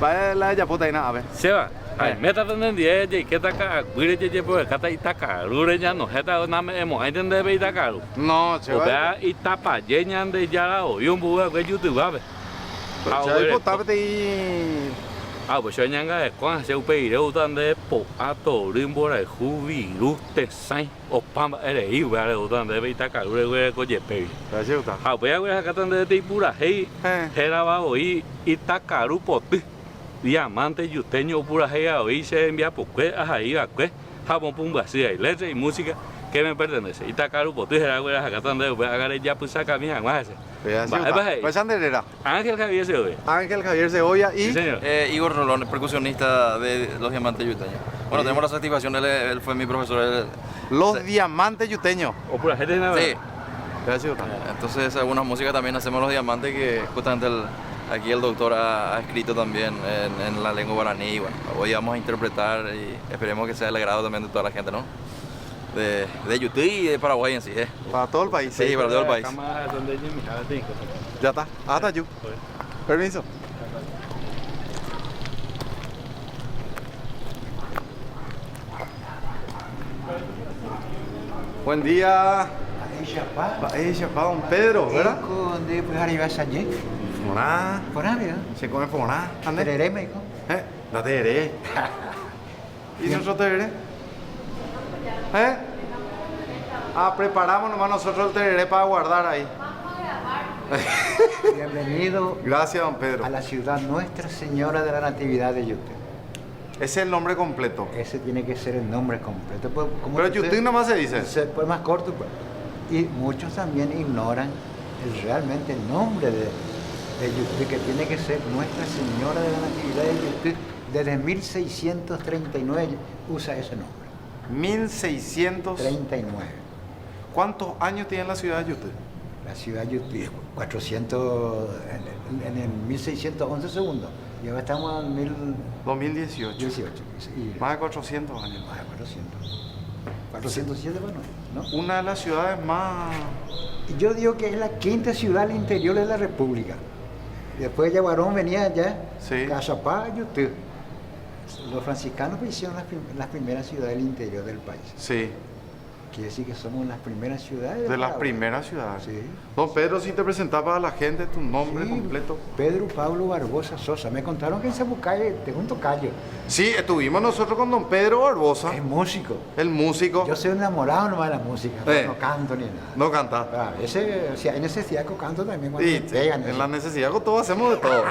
Vaya la ya puta ina ave. Se va. Ay, meta tenen dia je kita ka guire je por kata itaka rure ya no heta na me emo entende be itaka ru. No, se va. Oba itapa je nyan de yara o yum bu ga YouTube ave. Chai po tabe ti. Ah, pues yo nyan ga con se upe de utan de po ato rimbo ra khu vi ru te sai o pam ere i va de utan de be itaka rure ko je pe. Ta se uta. Ah, pues ya ga katan de ti pura hei. Hera va o itaka ru po ti. Diamante yuteño pura hea hoy se envía por qué ahí va qué jamón pumba así hay letra y música que me pertenece y está caro por tu era güey acá donde voy a agarrar ya pues saca mi jamás pues Anderera Ángel Javier Segovia Ángel Javier Segovia y Igor Rolón, percusionista de los Diamantes Yuteños. Bueno, tenemos la satisfacción, él fue mi profesor. Los Diamantes Yuteños. O pura gente nada. Sí. Entonces algunas músicas también hacemos los Diamantes que justamente aquí el doctor ha escrito también en la lengua guaraní. Bueno, hoy vamos a interpretar y esperemos que sea del agrado también de toda la gente, ¿no? de Yutí y de Paraguay en sí. Para todo el país. Sí, para todo el país. Ya está. Hasta yo. Permiso. Buen día. Don Pedro, ¿verdad? ¿Dónde puedes arribar allí? Foná. Foná, ¿verdad? Se come foná. Tereré, me dijo. La tereré. ¿Y nosotros tereré? Preparamos nomás nosotros el tereré para guardar ahí. Bienvenido. Gracias, don Pedro. A la ciudad Nuestra Señora de la Natividad de Yutí. Ese es el nombre completo. Ese tiene que ser el nombre completo. Pero Yutí nomás se dice. Pues más corto. Pues. Y muchos también ignoran realmente el nombre de Yutí, que tiene que ser Nuestra Señora de la Natividad de Yutí. Desde 1639 usa ese nombre. 1639. ¿Cuántos años tiene la ciudad de Yutí? La ciudad de Yutí, 400, en el 1611 segundo. Y ahora estamos en 2018. 18. Más de 400 años. Más de 400. 407, bueno, ¿no? Una de las ciudades más... Yo digo que es la quinta ciudad al interior de la República. Después de Yaguarón venía allá, Cachapá, Yutí. Los franciscanos hicieron las primeras ciudades del interior del país. Sí. Quiere decir que somos las primeras ciudades. De las primeras ciudades. Sí. Don Pedro, si te presentaba a la gente tu nombre completo. Pedro Pablo Barbosa Sosa. Me contaron que en Zapucalle tengo un tocayo. Sí, estuvimos nosotros con don Pedro Barbosa. Es músico. El músico. Yo soy enamorado nomás de la música. No canto ni nada. No canta. A veces, si hay necesidad, que canto también. Cuando Sí, en la necesidad con todo hacemos de todo.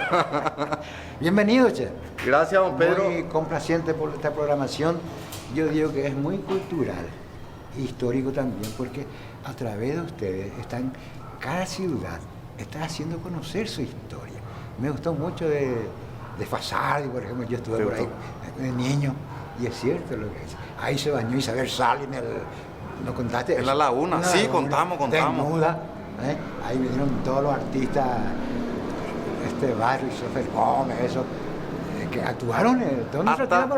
Bienvenido, Che. Gracias, don Pedro. Muy complaciente por esta programación. Yo digo que es muy cultural. Histórico también, porque a través de ustedes cada ciudad está haciendo conocer su historia. Me gustó mucho de Fasardi, por ejemplo. Yo estuve por ahí de niño y es cierto lo que dice. Ahí se bañó Isabel Sali ¿no contaste? En la laguna, sí, contamos. Desnuda, ahí vinieron todos los artistas, Barrio, Sofer Gómez, eso, que actuaron en todo nuestro tiempo.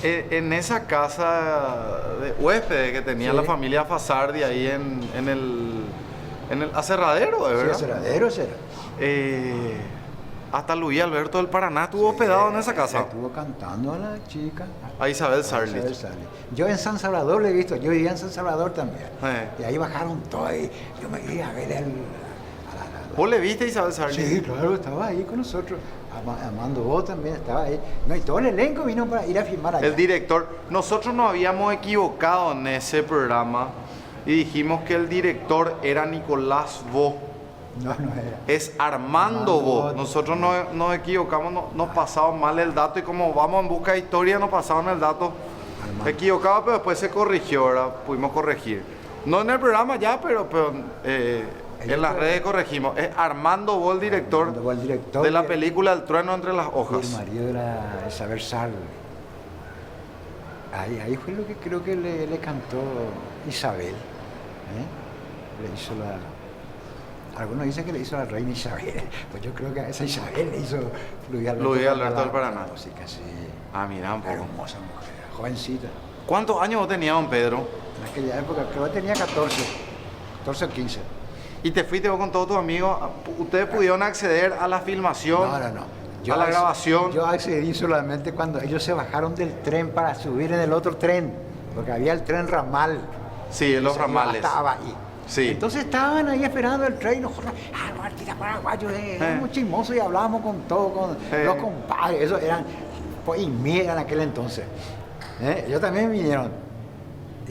En esa casa de huéspedes que tenía la familia Fasardi ahí en el aserradero, ¿verdad? Sí, aserradero será. Hasta Luis Alberto del Paraná estuvo hospedado en esa casa. Estuvo cantando a la chica. A Isabel Sarli. Yo en San Salvador le he visto, yo vivía en San Salvador también. Y ahí bajaron todo y yo me iba a ver ¿Vos le viste a Isabel Sarli? Sí, claro, estaba ahí con nosotros. Armando vos también estaba ahí. No, y todo el elenco vino para ir a filmar allá. El director. Nosotros nos habíamos equivocado en ese programa y dijimos que el director era Nicolás Bo. No era. Es Armando Bo. Nosotros nos equivocamos, nos pasamos mal el dato y como vamos en busca de historia nos pasaron el dato equivocado, pero después se corrigió, ¿verdad? Pudimos corregir. No en el programa ya, pero en las redes corregimos. Es Armando Bo, el director de la película El trueno entre las hojas. El marido de la Isabel Sarli. Ahí fue lo que creo que le cantó Isabel. Le hizo algunos dicen que le hizo a la reina Isabel. Pues yo creo que a esa Isabel le hizo Luis Alberto del Paraná. Música, sí. Mira, un poco. Hermosa mujer, jovencita. ¿Cuántos años vos tenías, don Pedro? En aquella época creo que tenía 14 o 15. ¿Y te fuiste vos con todos tus amigos? ¿Ustedes pudieron acceder a la filmación? No. ¿A la grabación? Yo accedí solamente cuando ellos se bajaron del tren para subir en el otro tren, porque había el tren ramal. Sí, los ramales. Estaba ahí. Sí. Entonces estaban ahí esperando el tren, los artistas paraguayos, éramos chismosos y hablábamos con todos, con los compadres, esos eran, pues, y eran aquel entonces. Ellos también vinieron.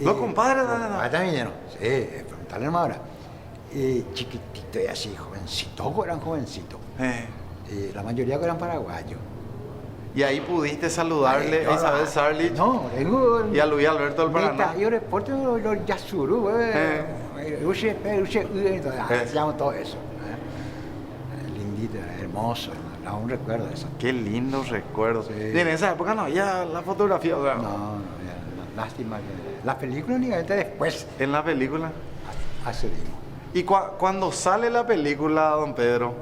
¿Los compadres? También vinieron, sí, preguntarle más ahora. Chiquitito y así, jovencitos, todos eran jovencitos. La mayoría eran paraguayos. ¿Y ahí pudiste saludarle a Isabel Sarli? No, y a Luis Alberto del Paraná. Yo reporto los Yasuru, hacíamos todo eso. Lindito, hermoso, aún recuerdo eso. Qué lindo recuerdo. Sí. Y en esa época no había la fotografía, ¿verdad? No, lástima que... La película únicamente después. ¿En la película? Accedimos. Y cuando sale la película, don Pedro,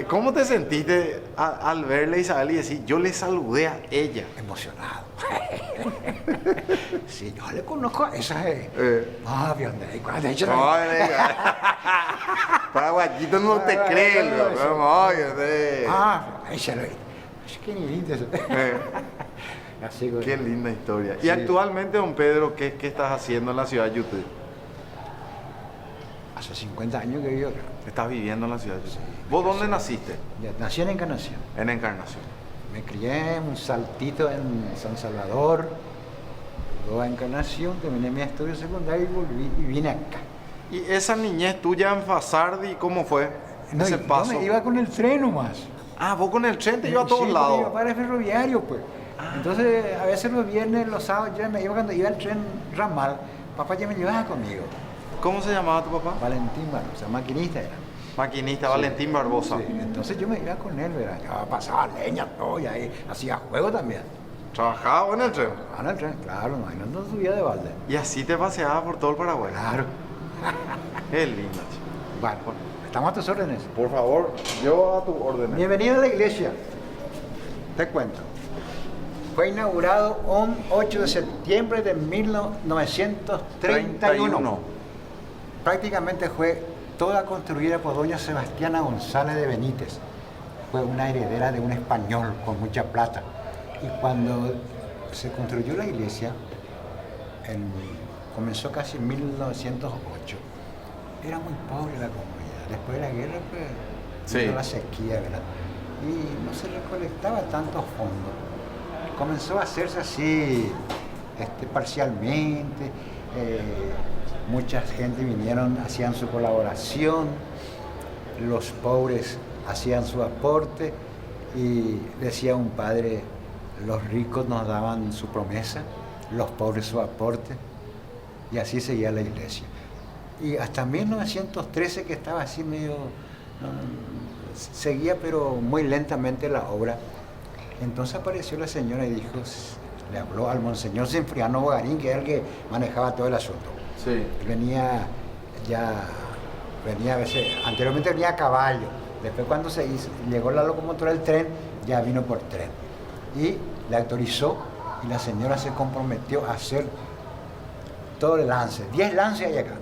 ¿cómo te sentiste al verle a Isabel y decir, yo le saludé a ella? Emocionado. Sí, yo le conozco a esa. De hecho, Paraguayito no te creen, esa lo. Es que ni lindo eso. Así que, qué linda historia. Y actualmente, don Pedro, ¿qué estás haciendo en la ciudad de YouTube? Hace 50 años que vivo acá. ¿Estás viviendo en la ciudad de YouTube? ¿Vos dónde naciste? Nací en Encarnación. En Encarnación. Me crié en un saltito en San Salvador, luego a Encarnación, terminé mi estudio secundario y volví y vine acá. ¿Y esa niñez tuya en Fasardi, cómo fue? No, ese paso. Yo me iba con el tren nomás. Ah, vos con el tren te ibas a todos lados. Sí, iba para el ferroviario, pues. Entonces, a veces los viernes, los sábados, yo me iba cuando iba el tren ramal, papá ya me llevaba conmigo. ¿Cómo se llamaba tu papá? Valentín Barbosa, o sea, maquinista era. Maquinista, sí. Valentín Barbosa. Sí. Entonces yo me iba con él, ¿verdad? Yo pasaba leña, todo, y ahí hacía juego también. ¿Trabajaba en el tren? En el tren, claro, no subía de balde. ¿Y así te paseabas por todo el Paraguay? Claro. Qué lindo, chico. Bueno, estamos a tus órdenes. Por favor, yo a tus órdenes. Bienvenido a la iglesia. Te cuento. Fue inaugurado un 8 de septiembre de 1931. Prácticamente fue toda construida por doña Sebastiana González de Benítez. Fue una heredera de un español con mucha plata. Y cuando se construyó la iglesia, comenzó casi en 1908, era muy pobre la comunidad. Después de la guerra, pues, vino la sequía, ¿verdad? Y no se recolectaba tantos fondos. Comenzó a hacerse así, parcialmente. Mucha gente vinieron, hacían su colaboración, los pobres hacían su aporte y decía un padre, los ricos nos daban su promesa, los pobres su aporte, y así seguía la iglesia. Y hasta 1913, que estaba así medio, seguía pero muy lentamente la obra. Entonces apareció la señora y dijo, le habló al monseñor Sinfriano Bogarín, que era el que manejaba todo el asunto. Sí. Venía a veces, anteriormente venía a caballo, después cuando llegó la locomotora del tren, ya vino por tren. Y le autorizó y la señora se comprometió a hacer todo el lance. 10 lances hay acá.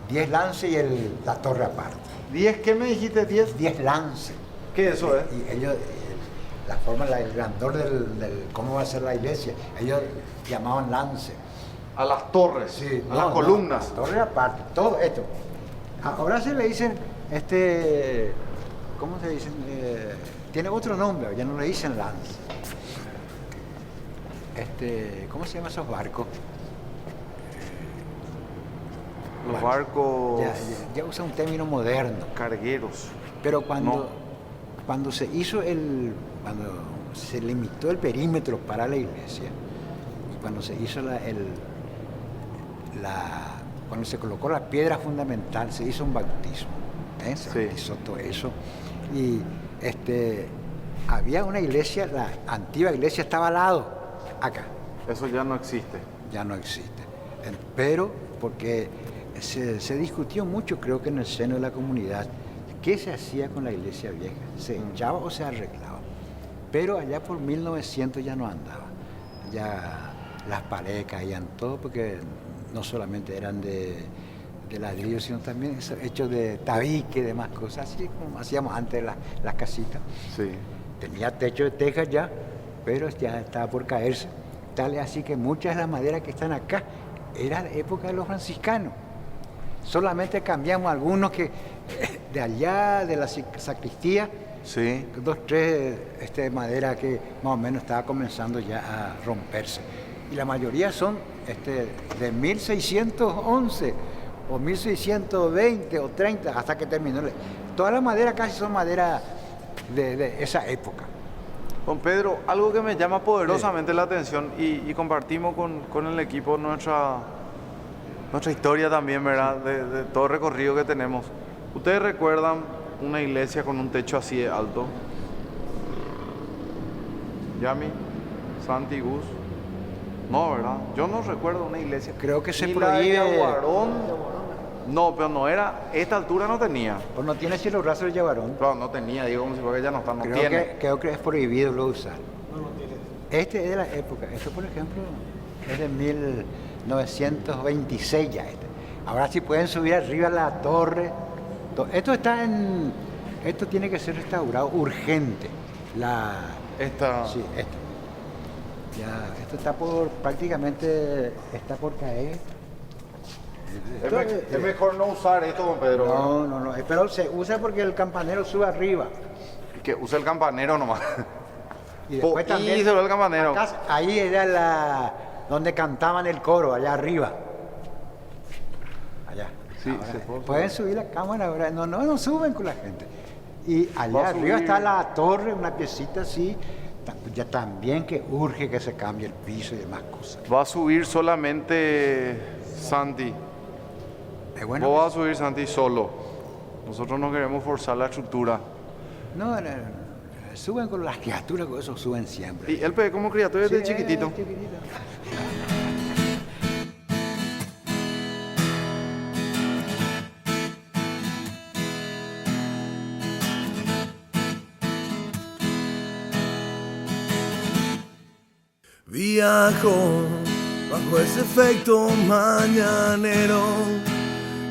10 lances y la torre aparte. ¿10 qué me dijiste? 10. 10 lances. ¿Qué eso es? Y ellos, la forma, el grandor del cómo va a ser la iglesia, ellos llamaban lance. A las torres, sí, a las columnas. Las torres aparte, todo esto. Ahora se le dicen, ¿cómo se dicen? Tiene otro nombre, ya no le dicen lance. ¿Cómo se llaman esos barcos? Los barcos... Ya usa un término moderno. Cargueros. Pero cuando se hizo cuando se limitó el perímetro para la iglesia, y cuando se hizo cuando se colocó la piedra fundamental, se hizo un bautismo, se bautizó todo eso, y había una iglesia, la antigua iglesia estaba al lado, acá. Eso ya no existe. Ya no existe, pero porque se discutió mucho, creo que en el seno de la comunidad, qué se hacía con la iglesia vieja, se echaba o se arreglaba, pero allá por 1900 ya no andaba, ya las paredes caían todo, porque no solamente eran de ladrillo, sino también hechos de tabique, de más cosas, así como hacíamos antes las casitas. Sí. Tenía techo de teja ya, pero ya estaba por caerse. Tal es así que muchas de las maderas que están acá eran de época de los franciscanos. Solamente cambiamos algunos que de allá, de la sacristía, sí. 2, 3 madera que más o menos estaba comenzando ya a romperse. Y la mayoría son de 1611 o 1620 o 30 hasta que terminó. Toda la madera casi son madera de esa época. Don Pedro, algo que me llama poderosamente la atención y compartimos con el equipo nuestra historia también, ¿verdad? De todo el recorrido que tenemos. ¿Ustedes recuerdan una iglesia con un techo así de alto? Yami, Santi, Gus. No, ¿verdad? Yo no recuerdo una iglesia. Creo que se Ni prohíbe. La de Yaguarón. No, pero no era. Esta altura no tenía. ¿O no tiene cielo raso el Yaguarón? No, no tenía. Digo como si fuera que ya no está. No tiene. Creo que es prohibido lo usar. Este es de la época. Esto, por ejemplo, es de 1926 ya. Ahora sí pueden subir arriba a la torre. Esto está en... Esto tiene que ser restaurado urgente. Sí, esto. Ya, esto está prácticamente está por caer. Es mejor no usar esto, don Pedro. No, pero se usa porque el campanero sube arriba. Que usa el campanero nomás. Y después también, se ve el campanero. Acá, ahí era donde cantaban el coro, allá arriba. Allá. Sí, pueden subir la cámara ahora. No suben con la gente. Y allá arriba está la torre, una piecita así. Ya también que urge que se cambie el piso y demás cosas. Va a subir solamente Santi. Bueno, vos vas a subir, Santi, solo. Nosotros no queremos forzar la estructura. No, suben con las criaturas, con eso suben siempre. Y él como criatura desde chiquitito. Viajo bajo ese efecto mañanero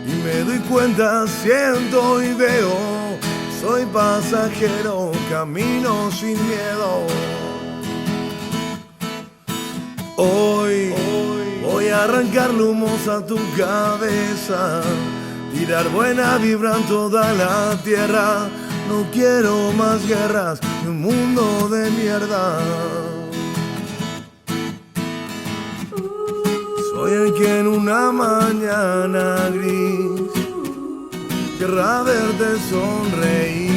y me doy cuenta, siento y veo, soy pasajero, camino sin miedo. Hoy voy a arrancar humos a tu cabeza, tirar buena vibra en toda la tierra. No quiero más guerras ni un mundo de mierda. Soy el que en una mañana gris querrá verte sonreír.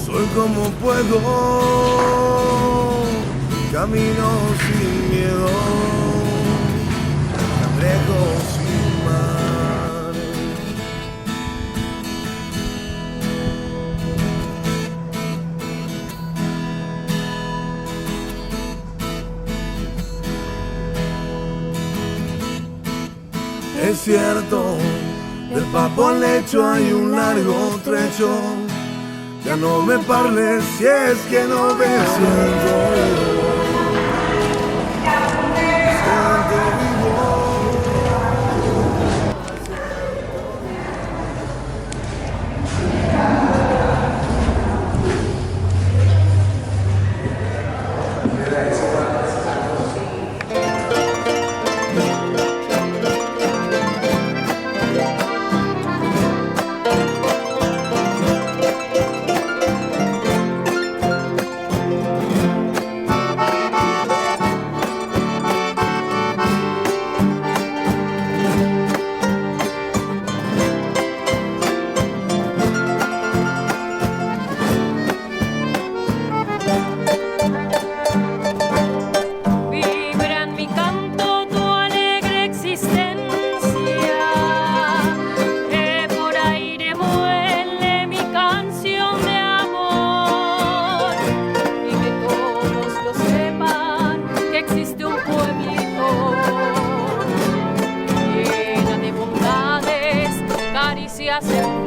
Soy como puedo, camino sin miedo, cangrejo sin mar. Es cierto, del papo al lecho hay un largo trecho. Ya no me parles si es que no me siento vivo. hacer